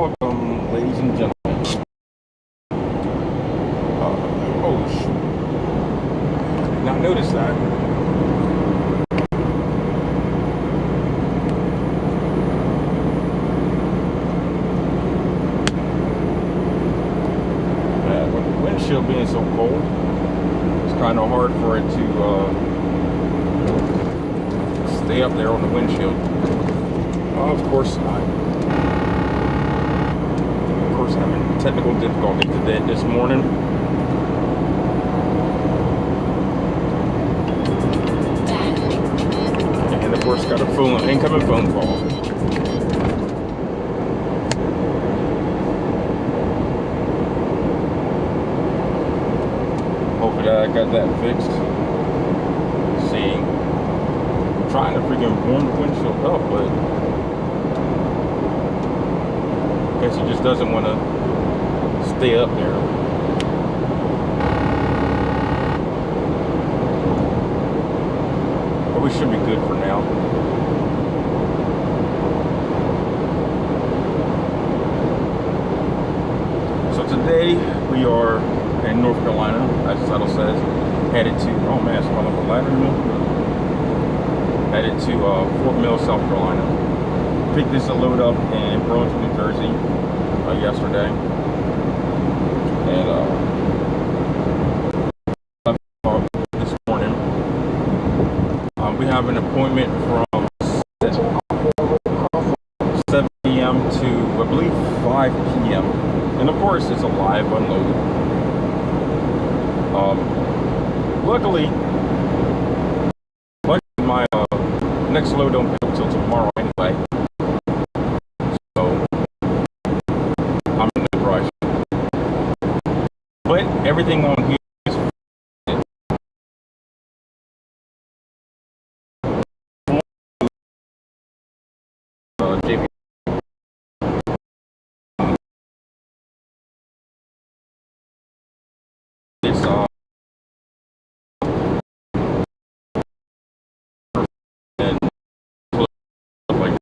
Welcome, ladies and gentlemen. Oh, shoot. Did not notice that. With the windshield being so cold, it's kind of hard for it to stay up there on the windshield. Of course not. Of course, having technical difficulties today this morning. And of course, got a incoming phone call. Hopefully I got that fixed. See, I'm trying to freaking warm the windshield up, but I guess he just doesn't want to stay up there. But we should be good for now. So today we are in North Carolina, as the title says, headed to, oh man, it's called North Carolina, headed to Fort Mill, South Carolina. Picked this load up in Burlington, New Jersey yesterday, and this morning we have an appointment from 7 p.m. to I believe 5 p.m. and of course it's a live unload. Luckily my next load don't pick up till tomorrow anyway. But everything on here is JB. It's and like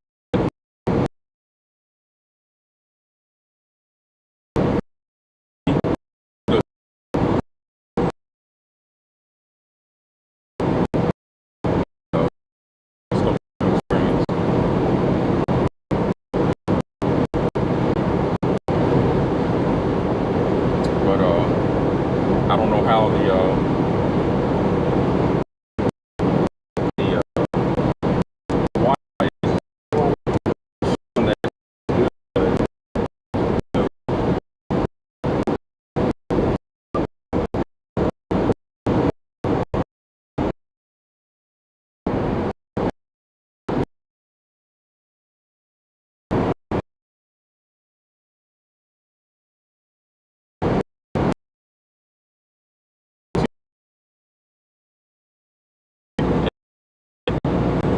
I don't know how the Wi-Fi is on that.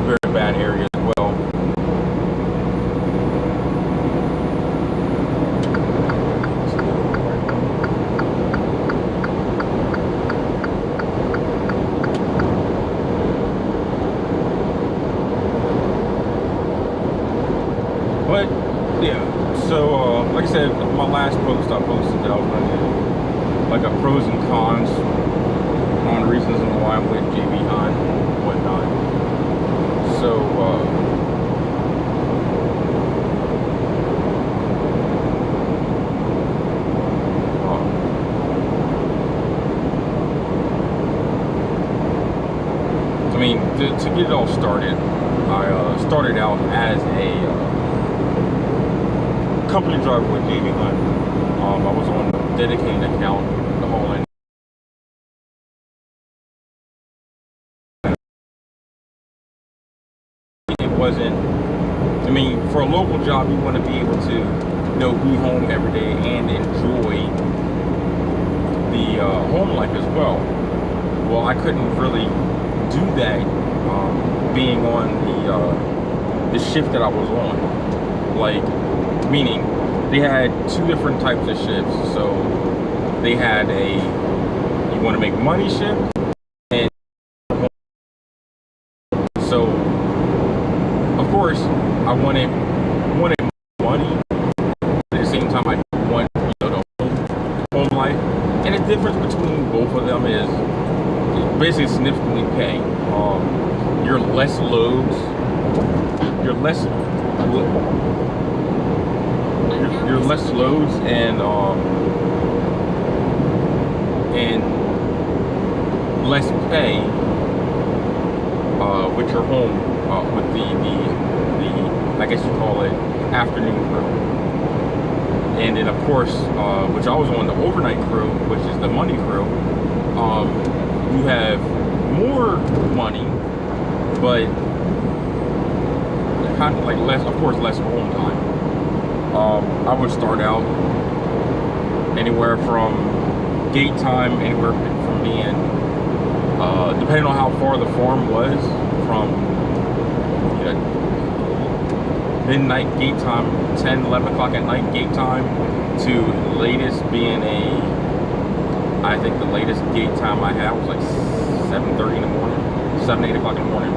Very bad area as well. But yeah, so like I said, my last post I posted that I was going to do like a pros and cons on reasons why I'm with JB Hunt and whatnot. So I mean, to get it all started, I started out as a company driver with JB Hunt. I was on a dedicated account the whole end. It wasn't, I mean, for a local job, you want to be able to, you know, be home every day and enjoy the home life as well. Well, I couldn't really do that being on the shift that I was on. Like, meaning they had two different types of shifts. So they had a you want to make money shift, and so of course I wanted money. difference between both of them is basically significantly pay. You're less loads. You're less loads and less pay with your home with the I guess you call it afternoon crew. And then of course, which I was on the overnight crew, which is the money crew, you have more money, but kind of like less, of course, less home time. I would start out anywhere from gate time, anywhere from being, depending on how far the farm was, from midnight gate time, 10, 11 o'clock at night gate time, to latest being I think the latest gate time I had was like 7:30 in the morning, 7, 8 o'clock in the morning.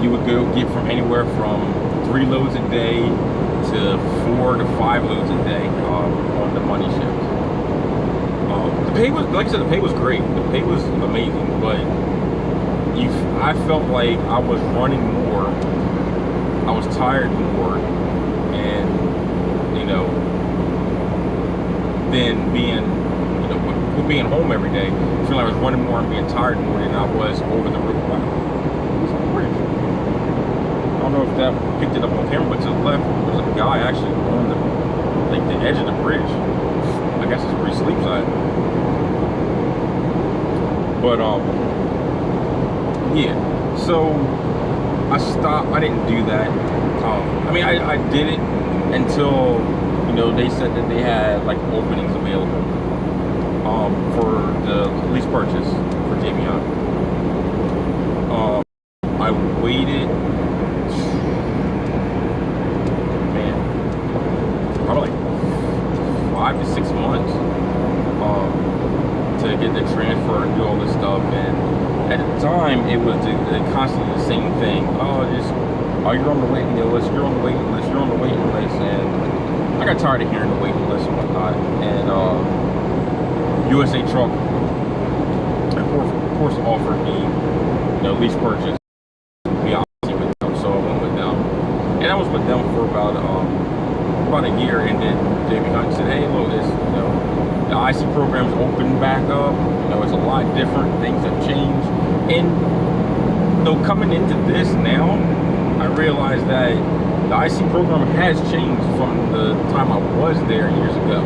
You would get from anywhere from 3 loads a day to 4 to 5 loads a day on the money shift. The pay was, like I said, the pay was great. The pay was amazing, but I felt like I was running more, I was tired more, and than being, with being home every day, I feel like I was running more and being tired more than I was over the roof. I don't know if that picked it up on camera, but to the left, there's a guy actually on the edge of the bridge. I guess it's where he sleeps at. But yeah, so I stopped. I didn't do that. I mean, I did it until they said that they had like openings available for the lease purchase for Davion. I waited, man, probably like 5 to 6 months to get the transfer and do all this stuff. And at the time, it was constantly the same thing. You're on the waiting list, you're on the waiting list, you're on the waiting list. And I got tired of hearing the waiting list and whatnot. And USA Truck, of course, offered me lease purchase. So I went with them. And I was with them for about a year. And then Jamie Hunt said, hey, look, the IC program's opened back up. It's a lot different. Things have changed. And coming into this now, I realized that the IC program has changed from the time I was there years ago.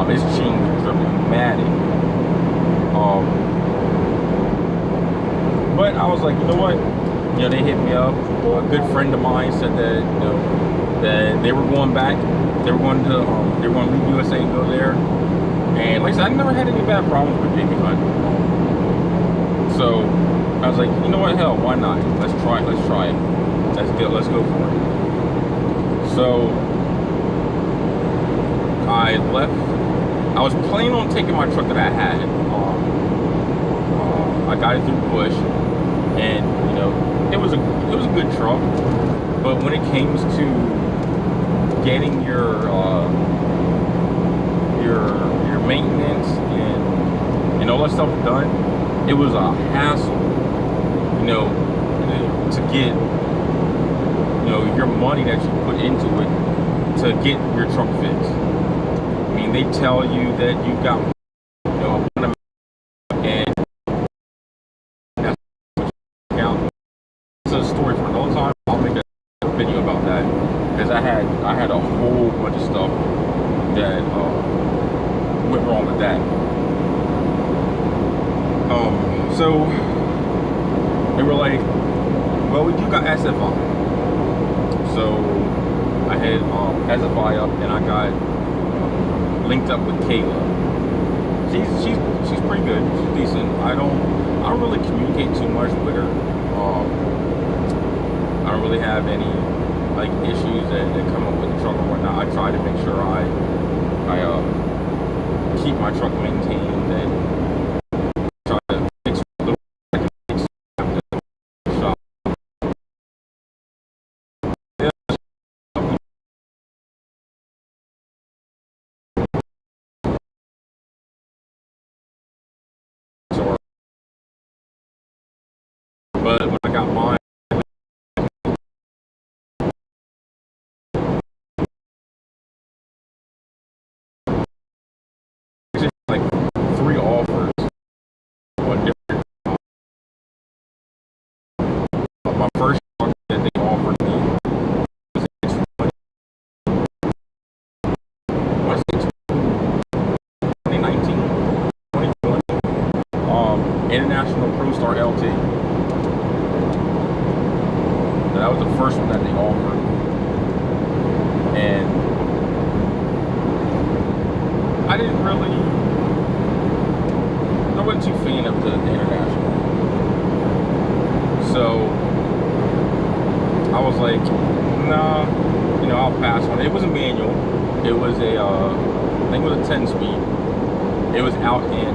It's changed dramatic. But I was like, you know what? They hit me up. A good friend of mine said that that they were going back. They were going to leave USA and go there. And like I said, I never had any bad problems with Jamie Hunt. So I was like, you know what? Hell, why not? Let's try it. Let's try it. Let's go for it. So I left. I was planning on taking my truck that I had. I got it through Bush, and it was a good truck. But when it came to getting your maintenance and all that stuff done, it was a hassle. To get your money that you put into it to get your truck fixed. I mean, they tell you that you've got and that's it's a story for another time. I'll make a video about that, because I had a whole bunch of stuff that went wrong with that. So they were like, well, we do got SFI. So I had SFI up, and I got linked up with Kayla. She's pretty good. She's decent. I don't really communicate too much with her. I don't really have any issues that come up with the truck or whatnot. I try to make sure I keep my truck maintained and But when I got mine, like 3 offers on different. My first truck that they offered me was in 2019, 2020. International ProStar LT. That was the first one that they offered, and I didn't really. I wasn't too fan of the International, so I was like, nah, you know, I'll pass on it. It was a manual. It was a, I think it was a 10-speed. It was out in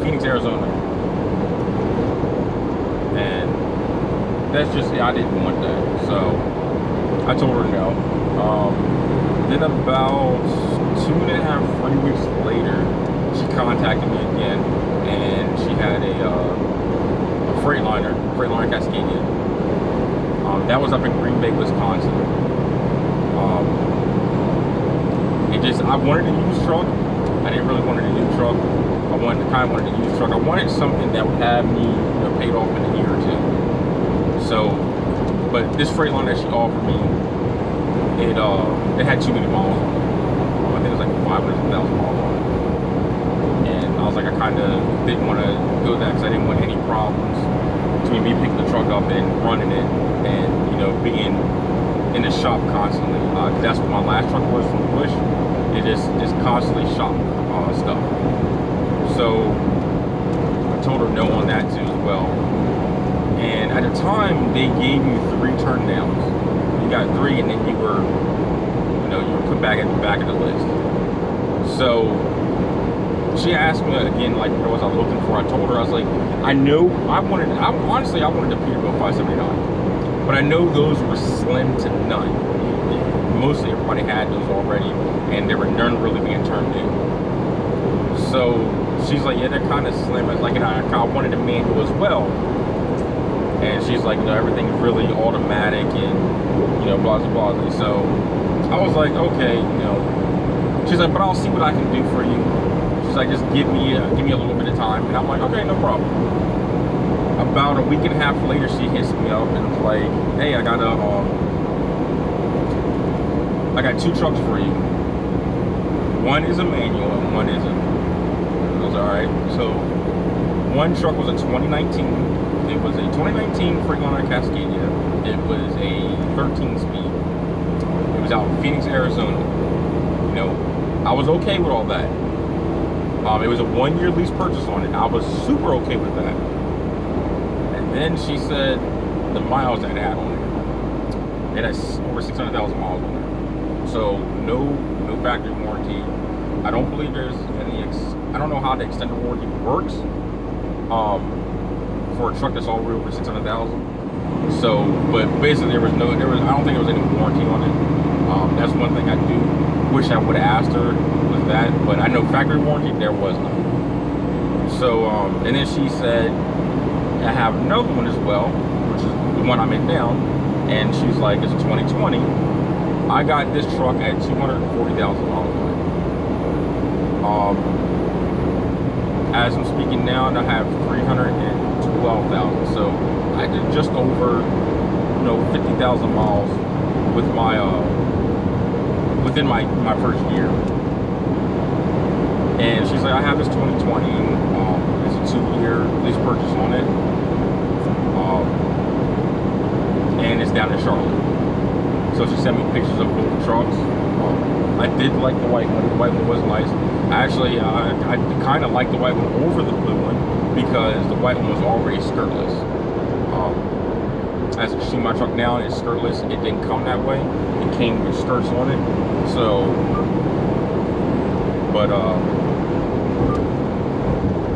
Phoenix, Arizona, and that's just, I didn't want that, so I told her no. Then about 2.5, 3 weeks later, she contacted me again, and she had a Freightliner Cascadia. That was up in Green Bay, Wisconsin. I wanted a used truck. I didn't really want a new truck. I wanted a used truck. I wanted something that would have me, you know, paid off in a year or two. So, but this Freightliner that she offered me, it had too many miles on it. I think it was like 500,000 miles on it. And I was like, I kind of didn't want to go that because I didn't want any problems between me picking the truck up and running it, and, you know, being in the shop constantly. That's what my last truck was from Bush. It just constantly shop stuff. So I told her no on that too as well. And at the time, they gave you 3 turn downs. You got 3, and then you were put back at the back of the list. So she asked me again, like, what was I looking for? I told her, I was like, honestly, I wanted the Peterbilt 579, but I know those were slim to none. Mostly everybody had those already, and there were none really being turned new. So she's like, yeah, they're kind of slim. I was like, and I wanted a manual as well. And she's like, you know, everything's really automatic and, you know, blah, blah, blah. So I was like, okay, you know. She's like, but I'll see what I can do for you. She's like, just give me a little bit of time. And I'm like, okay, no problem. About a week and a half later, she hits me up and was like, hey, I got 2 trucks for you. One is a manual and one isn't. I was all right. So one truck was a 2019. It was a 2019 Freightliner Cascadia. It was a 13-speed. It was out in Phoenix, Arizona. You know, I was okay with all that. It was a 1-year lease purchase on it. I was super okay with that. And then she said the miles that it had on it. It has over 600,000 miles on it. So no factory warranty. I don't believe there's any. I don't know how the extended warranty works. For a truck that's already over 600,000. So, but basically I don't think there was any warranty on it. That's one thing I do wish I would have asked her, was that, but I know factory warranty, there was none. So, and then she said, I have another one as well, which is the one I'm in now, and she's like, it's a 2020. I got this truck at 240,000 miles on it. As I'm speaking now, and I have 312,000. So I did just over, 50,000 miles with my within my first year. And she's like, I have this 2020. It's a 2-year lease purchase on it, and it's down in Charlotte. So she sent me pictures of both trucks. I did like the white one. The white one was nice. Actually, I kind of like the white one over the blue one because the white one was already skirtless. As you see my truck now, it's skirtless. It didn't come that way. It came with skirts on it. So, but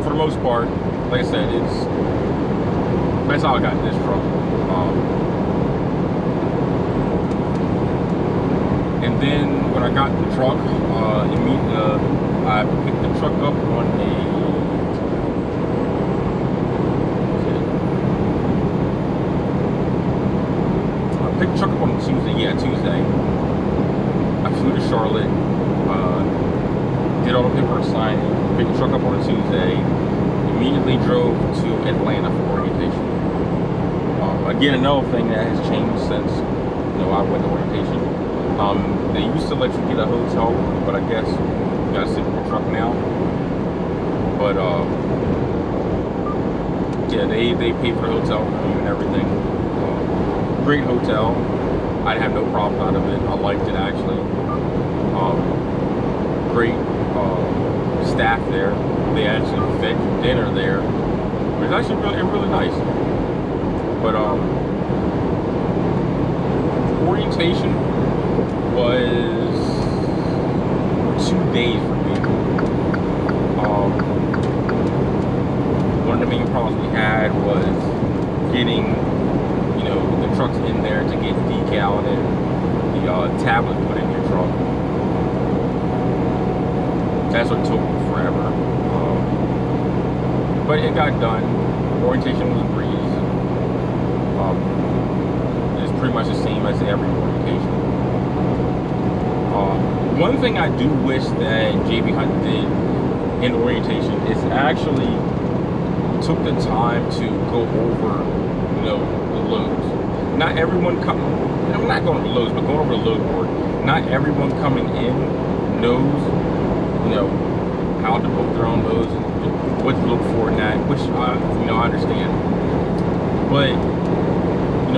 for the most part, like I said, that's how I got this truck. And then when I got the truck, I picked the truck up on Charlotte, did all the paperwork signing, picked the truck up on a Tuesday, immediately drove to Atlanta for orientation. Again, another thing that has changed since I went to orientation. They used to let you get a hotel room, but I guess you gotta sit in your truck now. But yeah, they pay for the hotel room and everything. Great hotel. I'd have no problem out of it. I liked it actually. Great staff there. They actually fed you dinner there. It was actually really nice. But orientation was 2 days for me. One of the main problems we had was getting, the trucks in there to get decal and the tablet put in your truck. That's what took forever. But it got done. Orientation was a breeze. It's pretty much the same as every orientation. One thing I do wish that JB Hunt did in orientation is actually took the time to go over, the loads. Not everyone I'm not going over the loads, but going over the load board. Not everyone coming in knows, how to book their own loads and what to look for in that, which I understand. But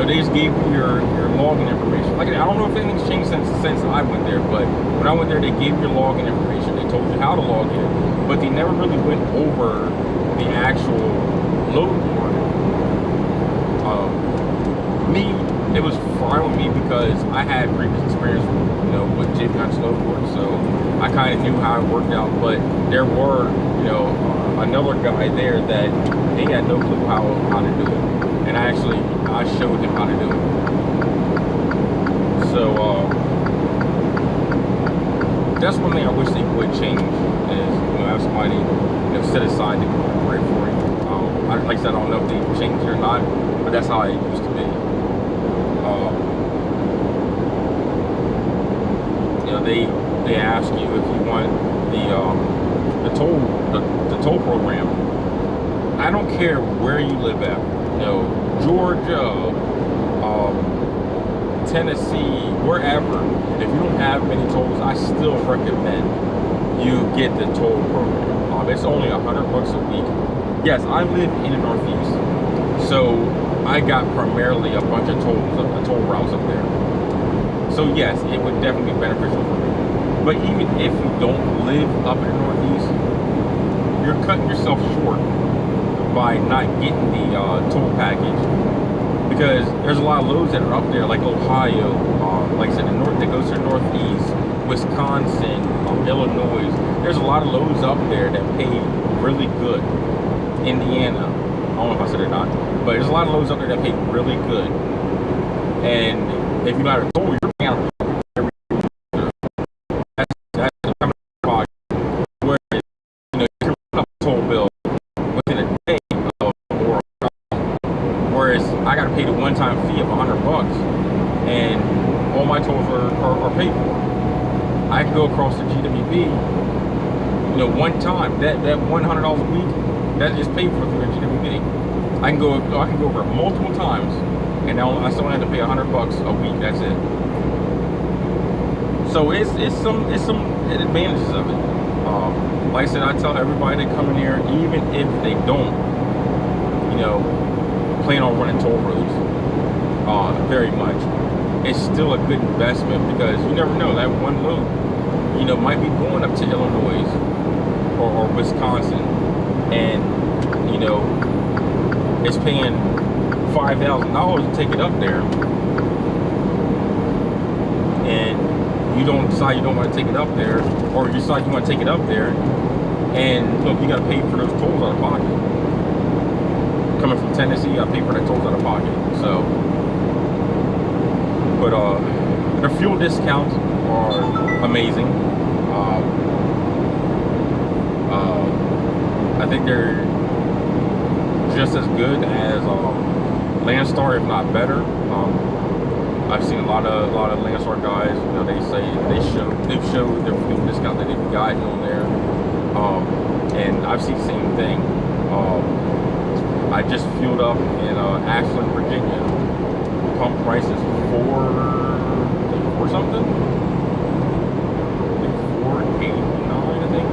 they just gave you your login information. Like, I don't know if anything's changed since I went there, but when I went there, they gave you your login information. They told you how to log in, but they never really went over the actual load board. It was fine with me because I had previous experience, with JB Hunt's load board, so I kind of knew how it worked out. But there were, another guy there that he had no clue how to do it, and I showed him how to do it. So that's one thing I wish they would change is have somebody set aside to go over it for you. Like I said, I don't know if they changed it or not, but that's how it used to be. They ask you if you want the toll program. I don't care where you live at, Georgia, Tennessee, wherever. If you don't have many tolls, I still recommend you get the toll program. It's only $100 a week. Yes, I live in the Northeast, so I got primarily a bunch of toll routes up there. So yes, it would definitely be beneficial for me. But even if you don't live up in the Northeast, you're cutting yourself short by not getting the toll package, because there's a lot of loads that are up there, like Ohio, like I said, the north that goes to the Northeast, Wisconsin, Illinois. There's a lot of loads up there that pay really good. Indiana, I don't know if I said it or not, but there's a lot of loads up there that pay really good. And if you know how to toll, you're paying out of every that's the kind of box where you can run up a toll bill within a day or whereas I got to pay the one-time fee of $100, and all my tolls are paid for. I can go across the GWB, one time. That $100 a week, that is paid for through the GWB. I can go over multiple times, and now I still have to pay $100 a week. That's it. So it's some advantages of it. Like I said, I tell everybody that come in here, even if they don't, plan on running toll roads, very much, it's still a good investment, because you never know, that one load, might be going up to Illinois or Wisconsin, and it's paying $5,000 to take it up there, and you decide you don't want to take it up there, or you decide you want to take it up there, and look, you got to pay for those tolls out of pocket. Coming from Tennessee, I pay for the tolls out of pocket. So, but the fuel discounts are amazing. I think they're just as good as Landstar, if not better. I've seen a lot of Landstar guys. You know, they've showed their fuel discount that they've gotten on there, and I've seen the same thing. I just fueled up in Ashland, Virginia. Pump price is four something. $4.89, I think.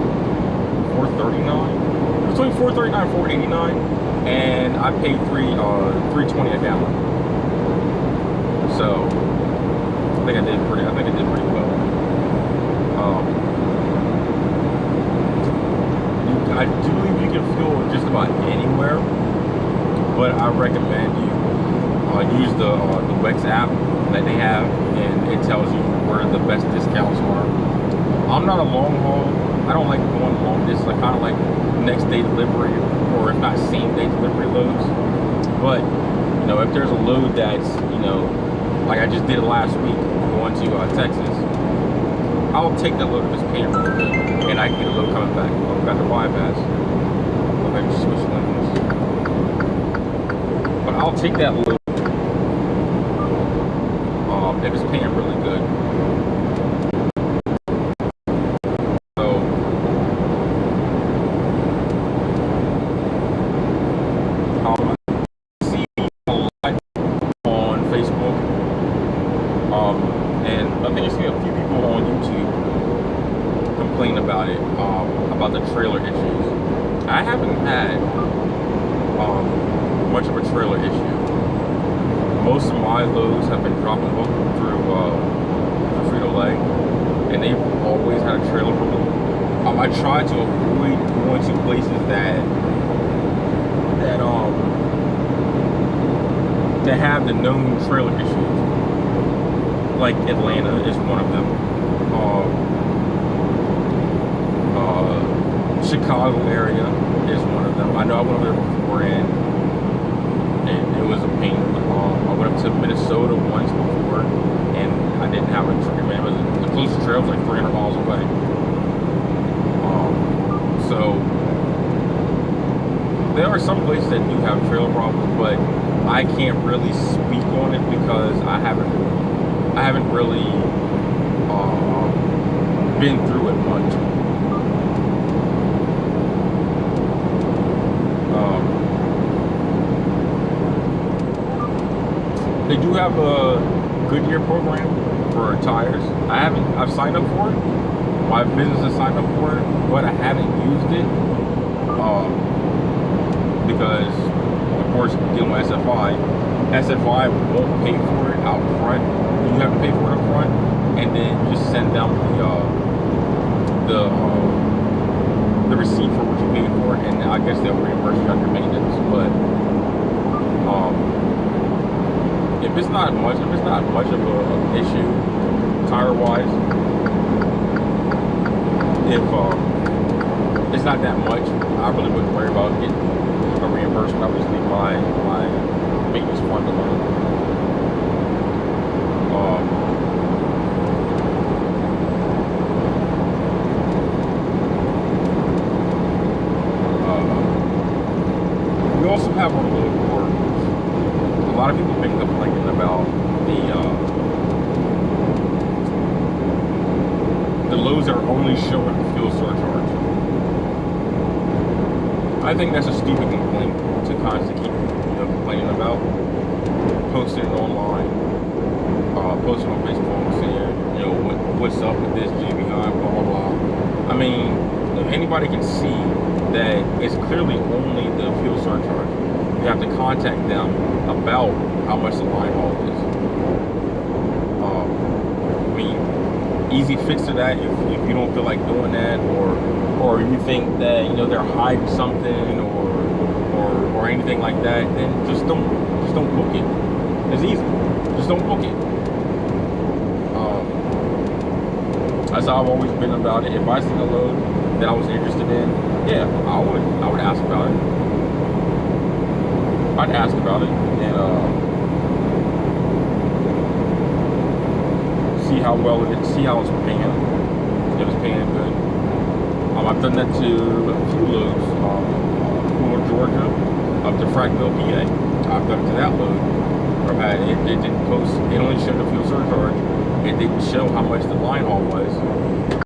$4.39. Between $4.39 and $4.89, and I paid $3.20 a gallon. So I think I did pretty well. I do believe you can fuel just about anywhere, but I recommend you use the WEX app that they have, and it tells you where the best discounts are. I'm not a long haul. I don't like going long distance. I kind of like next day delivery, or if not same day delivery loads. But you know, if there's a load that's, you know, like I just did last week going to Texas, I'll take that load if it's paying really good, and I can get a load coming back. I've got the bypass. I'll just switch lanes, but I'll take that load if it's paying really good. So I see a lot on Facebook, and I think you see a few people on YouTube complain about it, about the trailer issues. I haven't had much of a trailer issue. Most of my loads have been dropping hook through Frito-Lay, and they've always had a trailer for me. I try to avoid going to places that have the known trailer issues. Like Atlanta is one of them. Chicago area is one of them. I know I went over there before, and it was a pain. I went up to Minnesota once before, and I didn't have a trailer. Man, the closest trail was like 300 miles away. So there are some places that do have trailer problems, but I can't really speak on it because I haven't really been through it much. They do have a Goodyear program for tires. I've signed up for it. My business has signed up for it, but I haven't used it because, of course, dealing with SFI won't pay for it out front. You have to pay for it up front, and then just send them the receipt for what you paid for it, and I guess they'll reimburse you on your maintenance. But if it's not much of an issue tire wise, if it's not that much, I really wouldn't worry about getting a reimbursement. I would just leave my maintenance fund alone. We also have a load board. A lot of people have been complaining about the loads that are only showing fuel surcharge. I think that's a stupid complaint to constantly keep complaining about. Posting it online, posting on Facebook, saying what's up with this GBI, blah blah blah. I mean, if anybody can see that it's clearly only the fuel surcharge. You have to contact them about how much the line haul is. I mean, easy fix to that if you don't feel like doing that, or you think that they're hiding something or anything like that, then just don't book it. It's easy. Just don't book it. That's how I've always been about it. If I see a load that I was interested in, yeah, I would ask about it. I'd ask about it and see how well see how it's paying. If it's paying good. I've done that to a few loads. Georgia up to Frackville, PA. I've done it to that load, It didn't post. It only showed the fuel surcharge. It didn't show how much the line haul was.